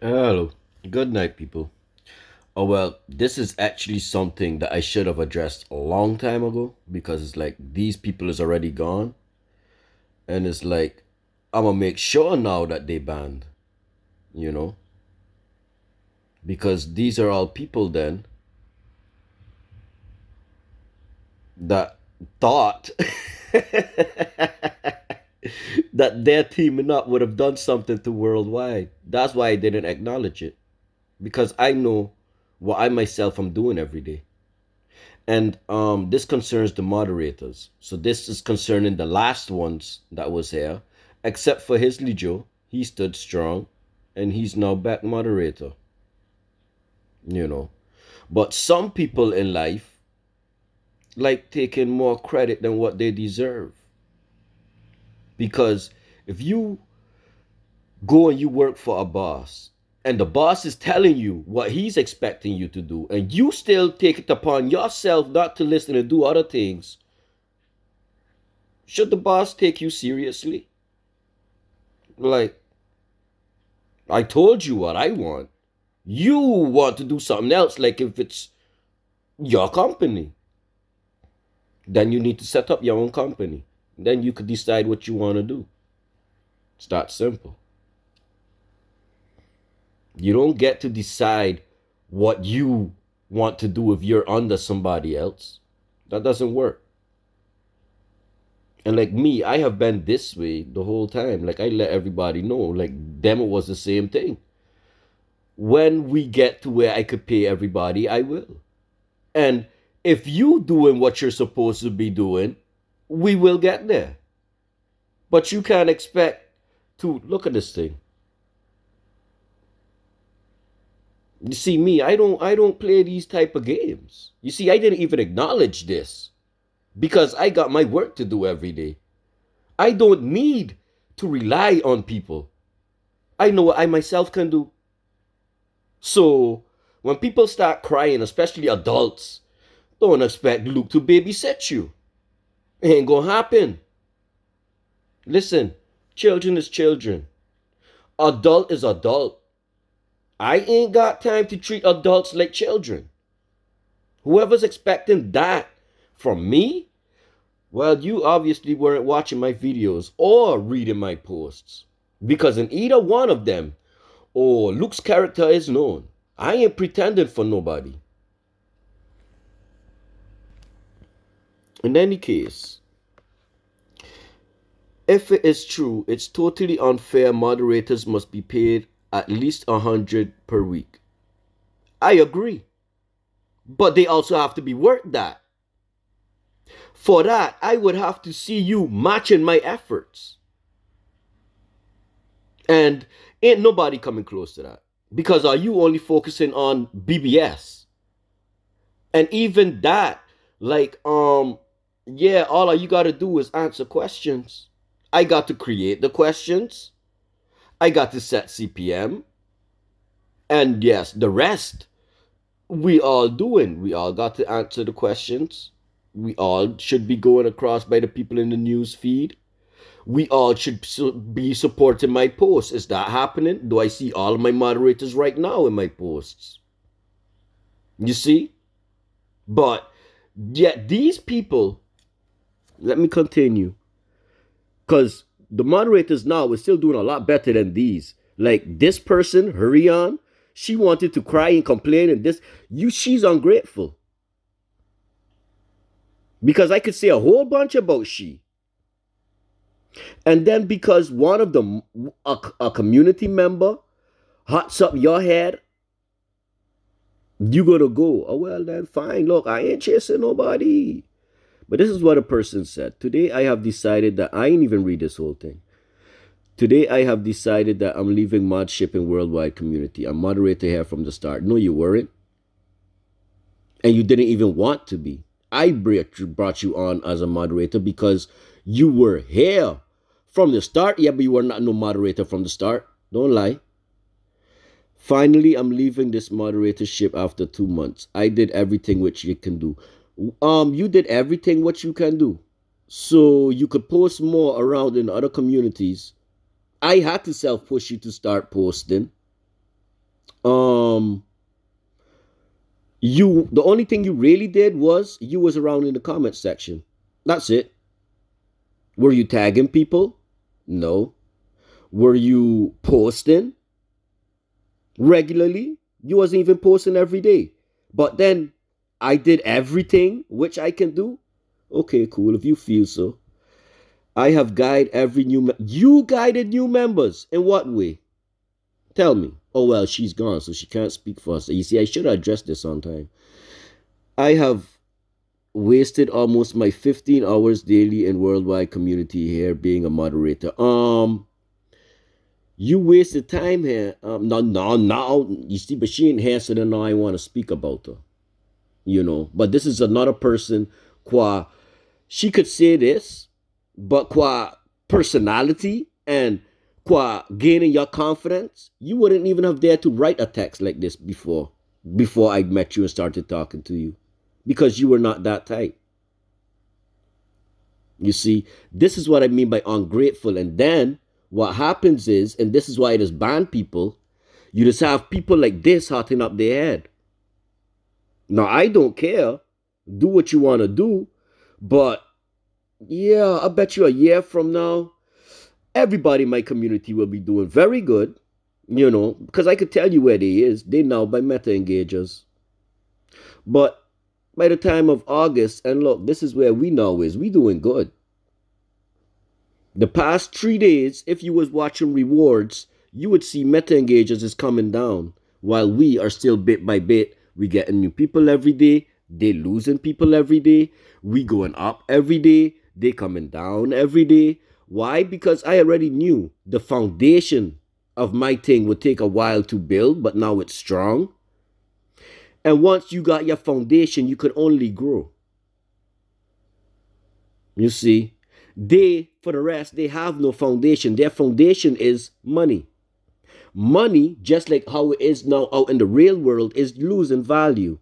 Hello. Good night, people. Oh, well, this is actually something that I should have addressed a long time ago because it's like these people is already gone. And it's like, I'm gonna make sure now that they banned, you know, because these are all people then that thought that their teaming up would have done something to worldwide. That's why I didn't acknowledge it because I know what I myself am doing every day. And this concerns the moderators. So this is concerning the last ones that was here, except for Hisley Joe. He stood strong, and he's now back moderator. You know, but some people in life like taking more credit than what they deserve. Because if you go and you work for a boss, and the boss is telling you what he's expecting you to do, and you still take it upon yourself not to listen and do other things, should the boss take you seriously? Like, I told you what I want. You want to do something else, like if it's your company, then you need to set up your own company. Then you could decide what you want to do. It's that simple. You don't get to decide what you want to do if you're under somebody else. That doesn't work. And like me, I have been this way the whole time. Like I let everybody know. Like them, it was the same thing. When we get to where I could pay everybody, I will. And if you doing what you're supposed to be doing, we will get there. But you can't expect to look at this thing. You see me, I don't play these type of games. You see, I didn't even acknowledge this because I got my work to do every day. I don't need to rely on people. I know what I myself can do. So when people start crying, especially adults, don't expect Luke to babysit you. It ain't gonna happen. Listen, children is children. Adult is adult. I ain't got time to treat adults like children. Whoever's expecting that from me, well, you obviously weren't watching my videos or reading my posts. Because in either one of them, oh, Luke's character is known. I ain't pretending for nobody. In any case, if it is true, it's totally unfair moderators must be paid at least 100 per week. I agree. But they also have to be worth that. For that, I would have to see you matching my efforts. And ain't nobody coming close to that. Because are you only focusing on BBS? And even that, like, yeah, all you gotta do is answer questions. I got to create the questions. I got to set CPM. And yes, the rest we all doing. We all got to answer the questions. We all should be going across by the people in the news feed. We all should be supporting my posts. Is that happening? Do I see all of my moderators right now in my posts? You see? But yet these people, let me continue. Because the moderators now is still doing a lot better than these. Like this person, hurry on. She wanted to cry and complain and this. She's ungrateful. Because I could say a whole bunch about she. And then because one of them, a community member, hots up your head, you gonna go, oh well then fine, look, I ain't chasing nobody. But this is what a person said. Today I have decided that I ain't even read this whole thing. Today I have decided that I'm leaving mod shipping worldwide community. I'm moderator here from the start. No, you weren't. And you didn't even want to be. I brought you on as a moderator because you were here from the start. Yeah, but you were not no moderator from the start. Don't lie. Finally, I'm leaving this moderatorship after 2 months. I did everything which you can do. You did everything what you can do. So you could post more around in other communities. I had to self-push you to start posting. Um, you the only thing you really did was you was around in the comment section. That's it. Were you tagging people? No. Were you posting regularly? You wasn't even posting every day. But then I did everything which I can do. Okay, cool. If you feel so. I have guided every you guided new members. In what way? Tell me. Oh well, she's gone, so she can't speak for us. You see, I should have addressed this on time. I have wasted almost my 15 hours daily in worldwide community here being a moderator. You wasted time here. No. You see, but she ain't here, so then now I want to speak about her. But this is another person qua she could say this, but qua personality and qua gaining your confidence, you wouldn't even have dared to write a text like this before I met you and started talking to you. Because you were not that type. You see, this is what I mean by ungrateful. And then what happens is, and this is why it is banned people, you just have people like this hotting up their head. Now, I don't care. Do what you want to do. But yeah, I bet you a year from now, everybody in my community will be doing very good, because I could tell you where they is. They now by meta engagers. But by the time of August, and look, this is where we now is. We doing good. The past 3 days, if you was watching rewards, you would see meta engagers is coming down, while we are still bit by bit. We getting new people every day. They losing people every day. We going up every day. They coming down every day. Why? Because I already knew the foundation of my thing would take a while to build, but now it's strong. And once you got your foundation, you could only grow. You see, for the rest, they have no foundation. Their foundation is money. Money, just like how it is now out in the real world, is losing value.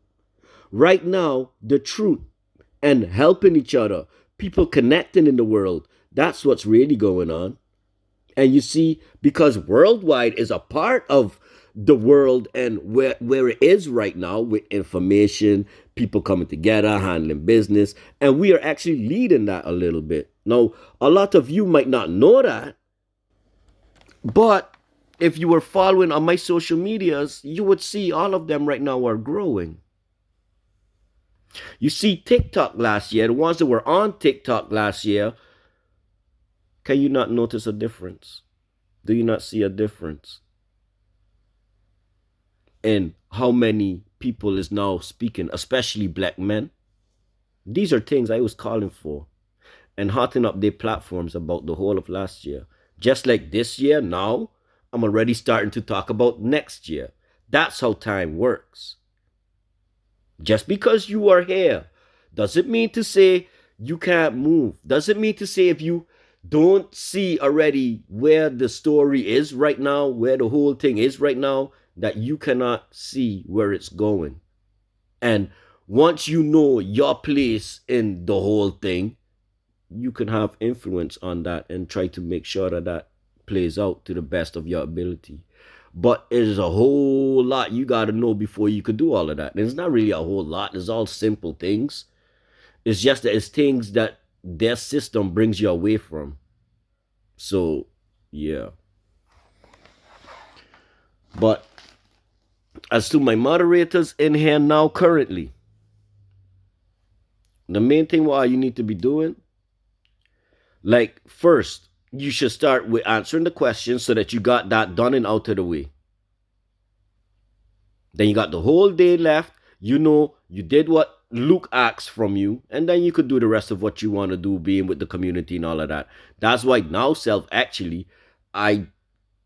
Right now, the truth and helping each other, people connecting in the world, that's what's really going on. And you see, because worldwide is a part of the world and where it is right now with information, people coming together, handling business, and we are actually leading that a little bit. Now, a lot of you might not know that, but if you were following on my social medias, you would see all of them right now are growing. You see TikTok last year, the ones that were on TikTok last year, can you not notice a difference? Do you not see a difference in how many people is now speaking, especially black men? These are things I was calling for and hotting up their platforms about the whole of last year. Just like this year, now I'm already starting to talk about next year. That's how time works. Just because you are here doesn't mean to say you can't move. Doesn't mean to say if you don't see already where the story is right now, where the whole thing is right now, that you cannot see where it's going. And once you know your place in the whole thing, you can have influence on that and try to make sure that that plays out to the best of your ability. But it is a whole lot you got to know before you could do all of that. And it's not really a whole lot. It's all simple things. It's just that it's things that their system brings you away from. So, yeah. But as to my moderators in here now currently, the main thing what you need to be doing, like first, you should start with answering the questions so that you got that done and out of the way. Then you got the whole day left. You did what Luke asked from you, and then you could do the rest of what you want to do, being with the community and all of that. That's why now, actually, I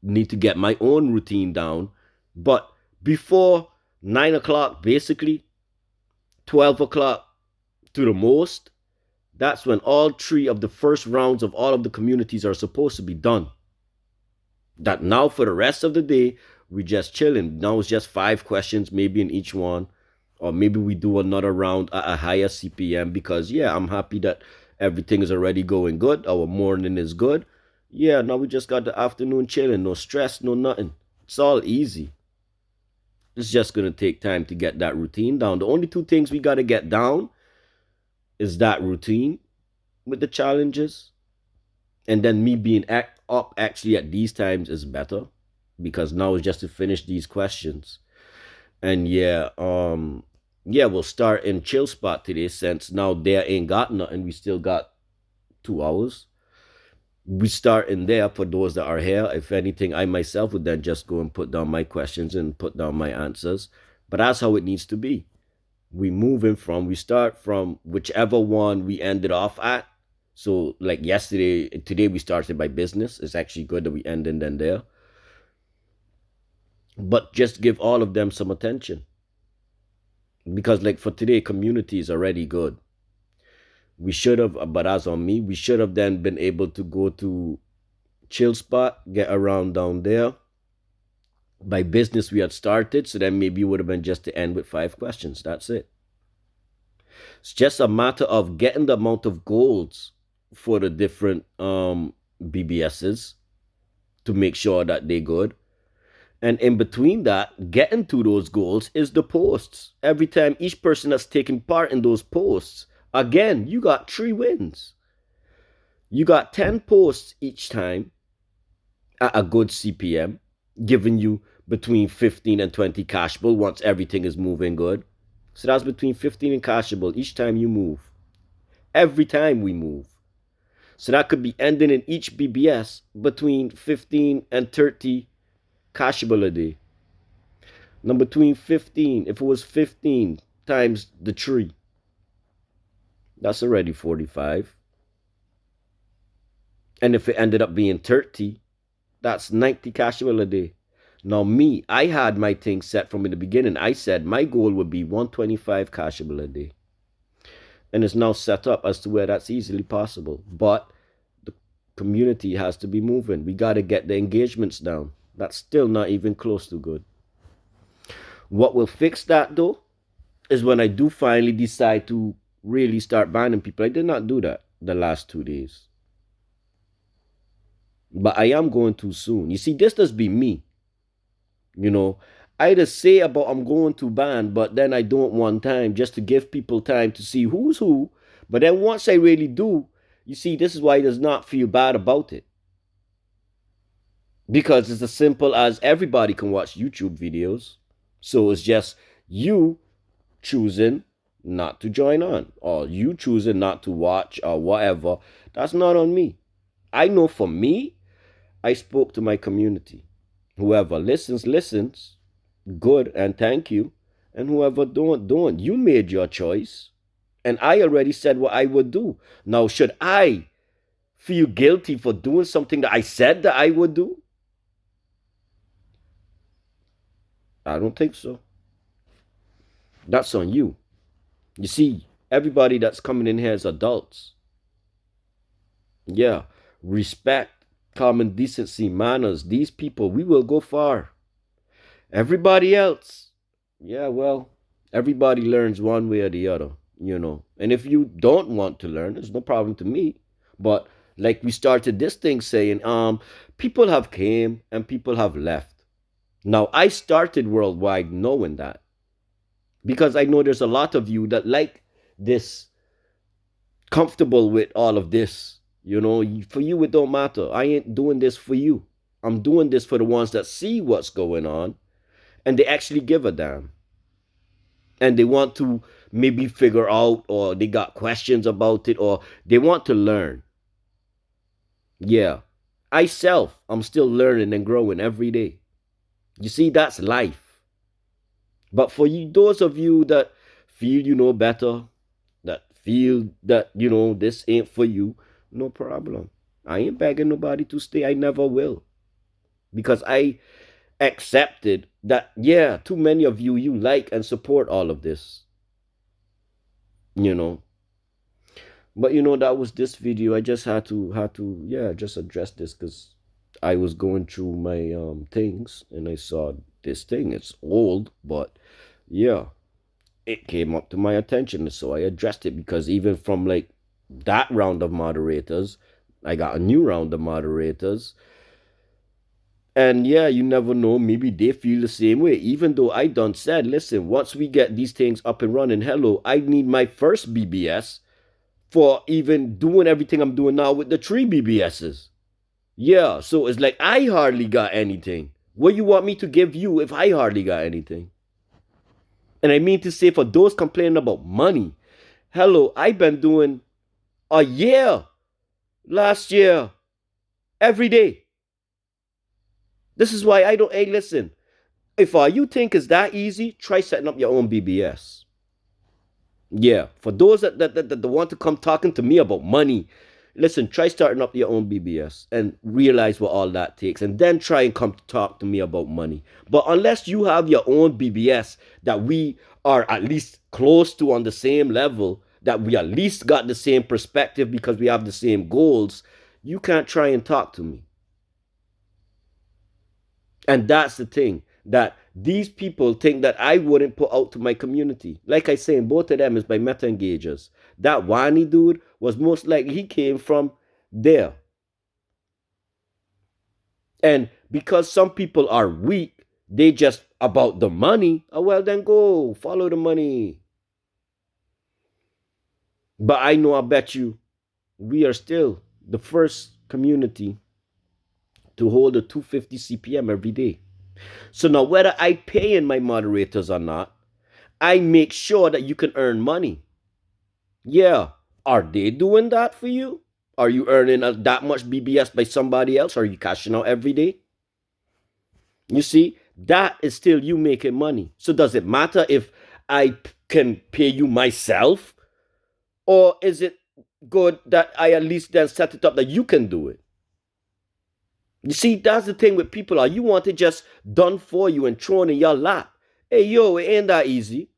need to get my own routine down. But before 9 o'clock, basically, 12 o'clock to the most, that's when all three of the first rounds of all of the communities are supposed to be done. That now for the rest of the day, we just chilling. Now it's just 5 questions, maybe in each one. Or maybe we do another round at a higher CPM because, yeah, I'm happy that everything is already going good. Our morning is good. Yeah, now we just got the afternoon chilling. No stress, no nothing. It's all easy. It's just gonna take time to get that routine down. The only two things we gotta get down is that routine with the challenges, and then me being up actually at these times is better because now it's just to finish these questions. And yeah, we'll start in chill spot today since now there ain't got nothing. We still got 2 hours. We start in there for those that are here. If anything, I myself would then just go and put down my questions and put down my answers. But that's how it needs to be. We start from whichever one we ended off at. So like today we started by business. It's actually good that we end in then there. But just give all of them some attention. Because like for today, community is already good. We should have, but as on me, we should have then been able to go to chill spot, get around down there. By business we had started, so then maybe it would have been just to end with 5 questions. That's it. It's just a matter of getting the amount of goals for the different BBSs to make sure that they're good. And in between that, getting to those goals is the posts. Every time each person that's taking part in those posts, again, you got 3 wins. You got 10 posts each time at a good CPM, giving you between 15 and 20 cashable once everything is moving good. So that's between 15 and cashable each time you move. Every time we move. So that could be ending in each BBS between 15 and 30 cashable a day. Now between 15, if it was 15 times the 3, that's already 45. And if it ended up being 30, that's 90 cashable a day. Now me, I had my thing set from the beginning. I said my goal would be 125 cashable a day. And it's now set up as to where that's easily possible. But the community has to be moving. We got to get the engagements down. That's still not even close to good. What will fix that though is when I do finally decide to really start banning people. I did not do that the last 2 days. But I am going to soon. You see, this does be me. You know, I just say about I'm going to ban, but then I don't want time just to give people time to see who's who. But then once I really do, you see, this is why it does not feel bad about it. Because it's as simple as everybody can watch YouTube videos. So it's just you choosing not to join on, or you choosing not to watch, or whatever. That's not on me. I know for me, I spoke to my community. Whoever listens, listens. Good, and thank you. And whoever don't, don't. You made your choice. And I already said what I would do. Now, should I feel guilty for doing something that I said that I would do? I don't think so. That's on you. You see, everybody that's coming in here is adults. Yeah. Respect, common decency, manners. These people, we will go far. Everybody else, yeah, well, everybody learns one way or the other, you know. And if you don't want to learn, it's no problem to me. But like we started this thing saying, people have came and people have left. Now I started worldwide knowing that because I know there's a lot of you that like this, comfortable with all of this. You know, for you it don't matter. I ain't doing this for you. I'm doing this for the ones that see what's going on and they actually give a damn. And they want to maybe figure out, or they got questions about it, or they want to learn. Yeah. I'm still learning and growing every day. You see, that's life. But for you, those of you that feel you know better, that feel that, you know, this ain't for you, no problem. I ain't begging nobody to stay. I never will. Because I accepted that, yeah, too many of you, you like and support all of this. You know. But you know, that was this video. I just had to yeah, just address this because I was going through my things and I saw this thing. It's old, but yeah, it came up to my attention, so I addressed it because even from like that round of moderators, I got a new round of moderators, And yeah, you never know. Maybe they feel the same way. Even though I done said, listen, once we get these things up and running, hello, I need my first BBS for even doing everything I'm doing now with the three BBSs. Yeah, so it's like I hardly got anything. What you want me to give you if I hardly got anything? And I mean to say, for those complaining about money, hello, I've been doing a year last year every day. This is why I don't. Hey, listen, if you think it's that easy, try setting up your own BBS. Yeah, for those that want to come talking to me about money, listen, try starting up your own BBS and realize what all that takes, and then try and come to talk to me about money. But unless you have your own BBS that we are at least close to on the same level, that we at least got the same perspective because we have the same goals, you can't try and talk to me. And that's the thing that these people think that I wouldn't put out to my community. Like I say, both of them is by meta engagers. That Wani dude was most likely he came from there. And because some people are weak, they just about the money. Oh, well, then go follow the money. But I know, I bet you, we are still the first community to hold a 250 CPM every day. So now, whether I pay in my moderators or not, I make sure that you can earn money. Yeah. Are they doing that for you? Are you earning that much BBS by somebody else? Are you cashing out every day? You see, that is still you making money. So does it matter if I can pay you myself? Or is it good that I at least then set it up that you can do it? You see, that's the thing with people. Are you want it just done for you and thrown in your lap? Hey, yo, it ain't that easy.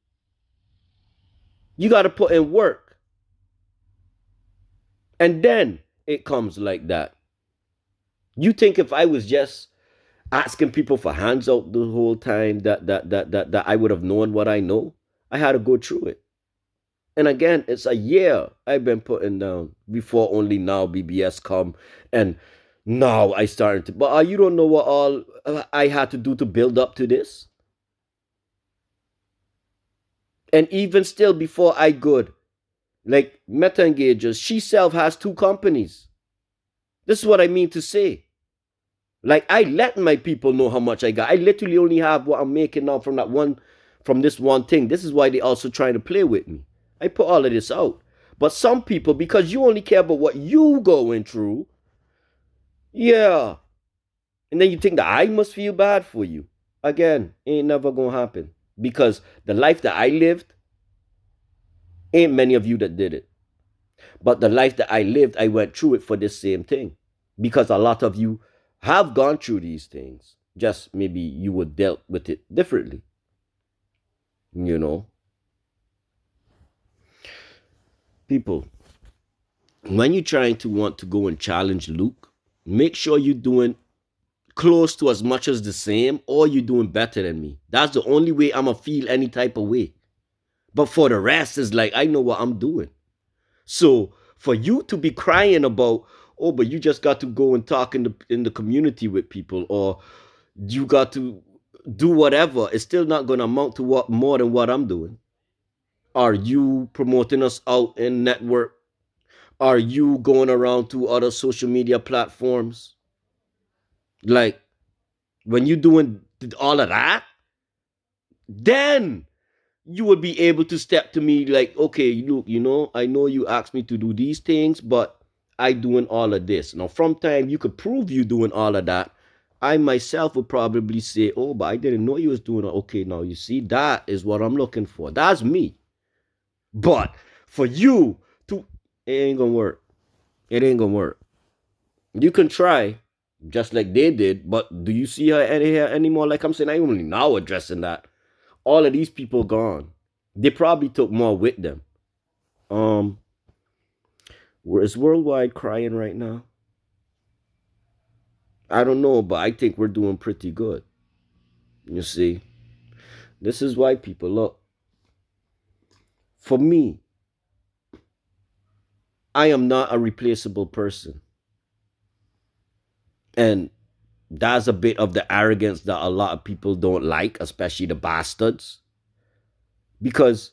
You got to put in work. And then it comes like that. You think if I was just asking people for hands out the whole time that I would have known what I know? I had to go through it. And again, it's a year I've been putting down before only now BBS come and now I started to. But you don't know what all I had to do to build up to this. And even still, before I could, like Meta Engagers, she self has two companies. This is what I mean to say. Like I let my people know how much I got. I literally only have what I'm making now from that one, from this one thing. This is why they also trying to play with me. I put all of this out. But some people, because you only care about what you going through, yeah. And then you think that I must feel bad for you. Again, ain't never gonna happen. Because the life that I lived, ain't many of you that did it. But the life that I lived, I went through it for this same thing. Because a lot of you have gone through these things. Just maybe you would dealt with it differently. You know? People, when you're trying to want to go and challenge Luke, make sure you're doing close to as much as the same or you're doing better than me. That's the only way I'ma feel any type of way. But for the rest, it's like I know what I'm doing. So for you to be crying about, oh, but you just got to go and talk in the community with people, or you got to do whatever, it's still not gonna amount to what more than what I'm doing. Are you promoting us out in network? Are you going around to other social media platforms? Like when you doing all of that, then you would be able to step to me like, okay, look, I know you asked me to do these things, but I doing all of this. Now, from time you could prove you doing all of that, I myself would probably say, oh, but I didn't know you was doing it. Okay, now you see, that is what I'm looking for. That's me. But for you to, it ain't gonna work. It ain't gonna work. You can try, just like they did, but do you see her here anymore? Like I'm saying, I only now addressing that. All of these people gone. They probably took more with them. Um, is worldwide crying right now? I don't know, but I think we're doing pretty good. You see, this is why people look. For me, I am not a replaceable person, and That's a bit of the arrogance that a lot of people don't like, especially the bastards. Because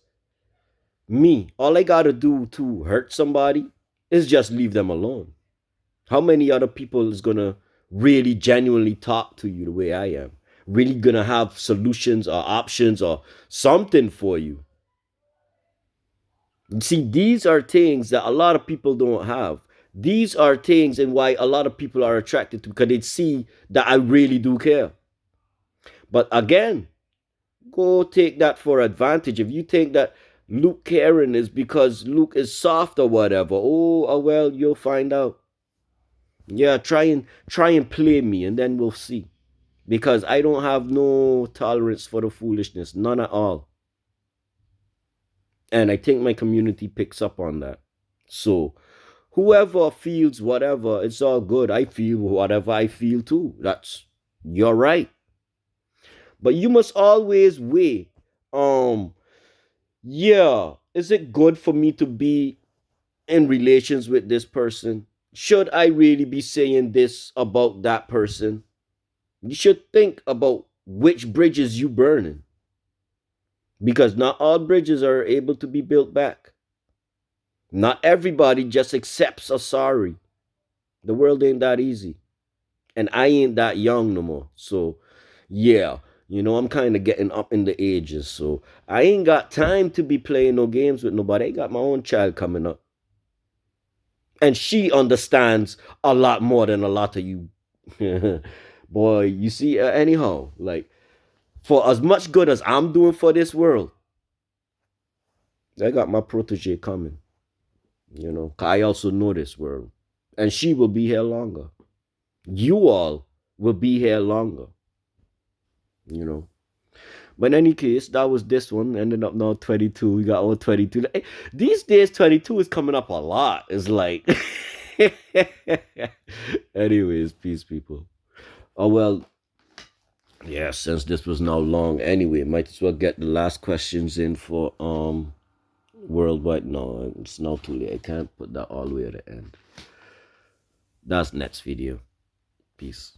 me, all I gotta do to hurt somebody is just leave them alone. How many other people is gonna really genuinely talk to you the way I am? Really gonna have solutions or options or something for you? See, these are things that a lot of people don't have. These are things and why a lot of people are attracted to, because they see that I really do care. But again, go take that for advantage. If you think that Luke caring is because Luke is soft or whatever, well, you'll find out. Yeah, try and play me, and then we'll see. Because I don't have no tolerance for the foolishness, none at all. And I think my community picks up on that. So whoever feels whatever, it's all good. I feel whatever I feel too. That's You're right. But you must always weigh, um, yeah, is it good for me to be in relations with this person? Should I really be saying this about that person? You should think about which bridges you burning. Because not all bridges are able to be built back. Not everybody just accepts a sorry. The world ain't that easy. And I ain't that young no more. So, yeah, I'm kind of getting up in the ages. So, I ain't got time to be playing no games with nobody. I got my own child coming up. And she understands a lot more than a lot of you. Boy, you see, anyhow, like, for as much good as I'm doing for this world, I got my protege coming. 'Cause I also know this world. And she will be here longer. You all will be here longer, you know. But in any case, that was this one. Ended up now 22. We got all 22. These days, 22 is coming up a lot. It's like. Anyways, peace, people. Oh, well, yeah, since this was now long anyway, might as well get the last questions in for worldwide. No, it's now too late. I can't put that all the way at the end. That's next video. Peace.